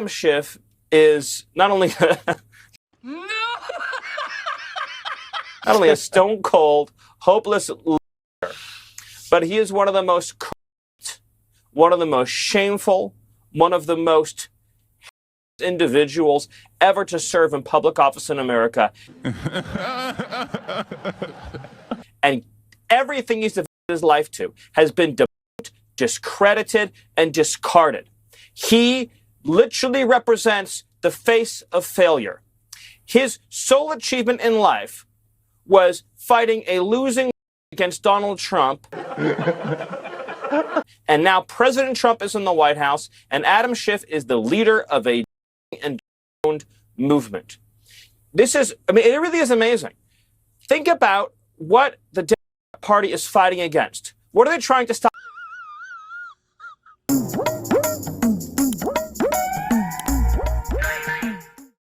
Schiff is not only not only a stone-cold, hopeless liar, but he is one of the most corrupt, one of the most shameful, one of the most individuals ever to serve in public office in America. And everything he's devoted his life to has been debunked, discredited, and discarded. He literally represents the face of failure. His sole achievement in life was fighting a losing against Donald Trump. And now President Trump is in the White House, and Adam Schiff is the leader of a and movement. This is, I mean, it really is amazing. Think about what the Democrat Party is fighting against. What are they trying to stop?